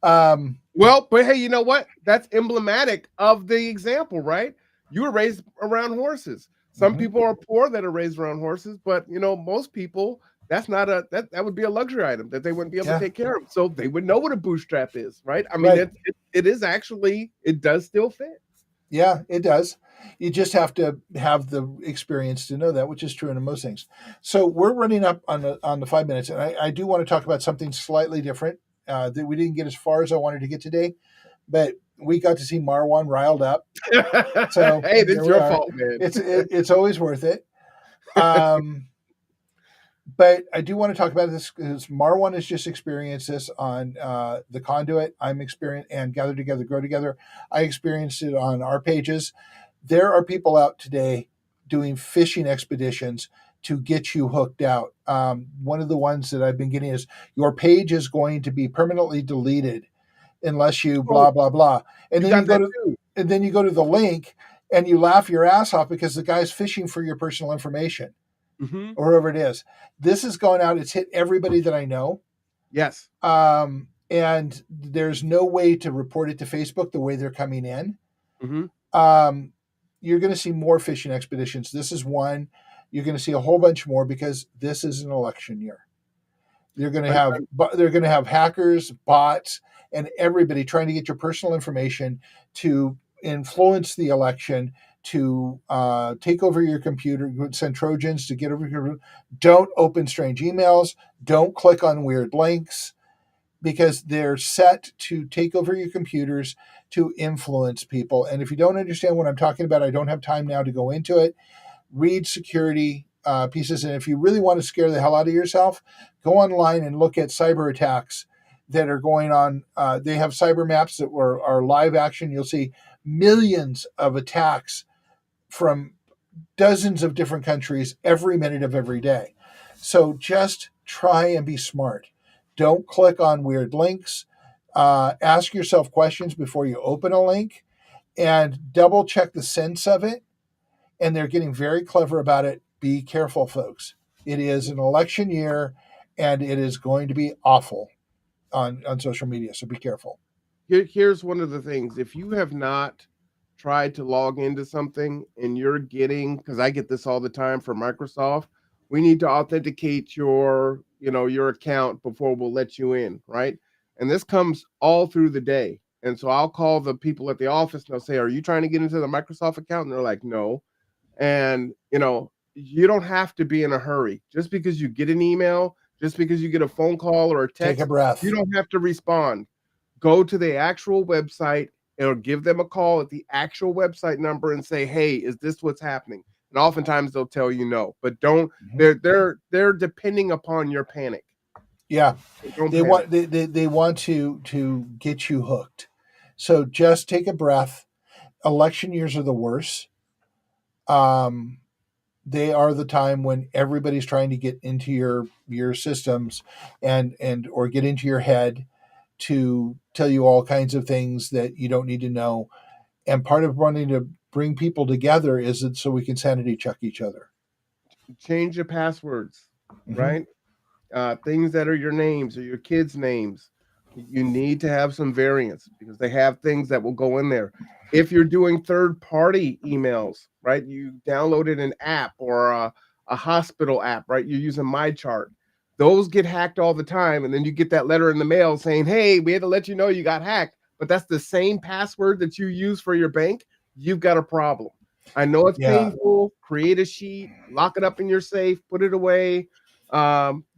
Um, Well, but hey, you know what? That's emblematic of the example, right? You were raised around horses. Some mhm. people are poor that are raised around horses, but most people that's not that would be a luxury item that they wouldn't be able to Yeah, take care of. So they would know what a bootstrap is, right? I mean, right. it is actually it does still fit. Yeah, it does. You just have to have the experience to know that, which is true in most things. So we're running up on the 5 minutes, and I do want to talk about something slightly different that we didn't get as far as I wanted to get today, but we got to see Marwan riled up. So Hey, this there is we your are. fault, man. It's always worth it. Um, but I do want to talk about this because Marwan has just experienced this on the conduit. I'm experienced and gather together, grow together. I experienced it on our pages. There are people out today doing fishing expeditions to get you hooked out. One of the ones that I've been getting is your page is going to be permanently deleted unless you Oh, blah blah blah, and you then you got go that to too. the link and you laugh your ass off because the guy's fishing for your personal information Hmm. or whoever it is. This has gone out. It's hit everybody that I know. Yes. And there's no way to report it to Facebook the way they're coming in. Hmm. Um, you're going to see more fishing expeditions. This is one. You're going to see a whole bunch more because this is an election year. They're going to Un- have they're going to have hackers, bots, and everybody trying to get your personal information to influence the election, to take over your computer, send Trojans to get over your. Don't open strange emails. Don't click on weird links because they're set to take over your computers to influence people. And if you don't understand what I'm talking about, I don't have time now to go into it. Read security pieces. And if you really want to scare the hell out of yourself, go online and look at cyber attacks that are going on. They have cyber maps that are live action. You'll see millions of attacks from dozens of different countries every minute of every day. So just try and be smart. Don't click on weird links. Ask yourself questions before you open a link and double check the sense of it. And they're getting very clever about it. Be careful, folks. It is an election year and it is going to be awful on social media. So be careful. Here's one of the things. If you have not tried to log into something and you're getting, because I get this all the time from Microsoft, we need to authenticate your account before we'll let you in, right? And this comes all through the day. And so I'll call the people at the office and I'll say, "Are you trying to get into the Microsoft account?" And they're like, "No." And you don't have to be in a hurry. Just because you get an email, just because you get a phone call or a Take a text, you breath. don't have to respond. Go to the actual website or give them a call at the actual website number and say, "Hey, is this what's happening?" And oftentimes they'll tell you no, but don't. Mhm. They're depending upon your panic. Yeah, So don't they panic. want they want to get you hooked. So just take a breath. Election years are the worst. Um, they are the time when everybody's trying to get into your systems and or get into your head to tell you all kinds of things that you don't need to know. And part of wanting to bring people together is that so we can sanity check each other. Change your passwords, Hmm. right? Things that are your names or your kids' names. You need to have some variance because they have things that will go in there. If you're doing third party emails, right, you downloaded an app or a hospital app, right, you're using MyChart. Those get hacked all the time. And then you get that letter in the mail saying, "Hey, we had to let you know you got hacked." But that's the same password that you use for your bank. You've got a problem. I know it's Yeah, painful. Create a sheet, lock it up in your safe, put it away.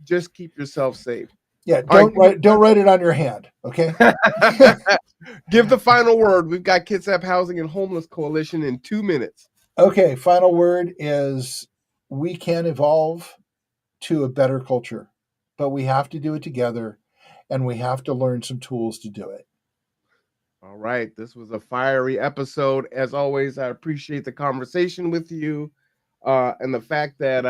Just keep yourself safe. yeah. All right, Don't write it on your hand. Okay. give the final word. We've got Kitsap Housing and Homeless Coalition in 2 minutes. Okay. Final word is we can evolve to a better culture, but we have to do it together, and we have to learn some tools to do it. All right, this was a fiery episode. As always, I appreciate the conversation with you, and the fact that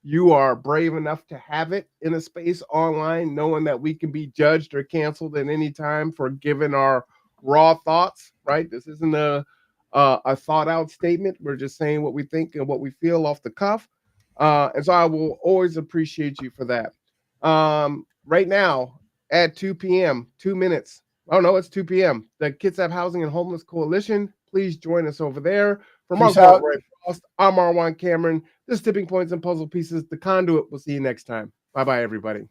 you are brave enough to have it in a space online, knowing that we can be judged or canceled at any time for giving our raw thoughts. Right? This isn't a thought out statement. We're just saying what we think and what we feel off the cuff, and so I will always appreciate you for that. Right now at 2 p.m., 2 minutes. Oh no, it's 2 p.m. The Kitsap Housing and Homeless Coalition. Please join us over there. For Peace Mark Bart out. Ray Frost, I'm Marwan Cameron. This Tipping Points and Puzzle Pieces, the conduit. We'll see you next time. Bye bye, everybody.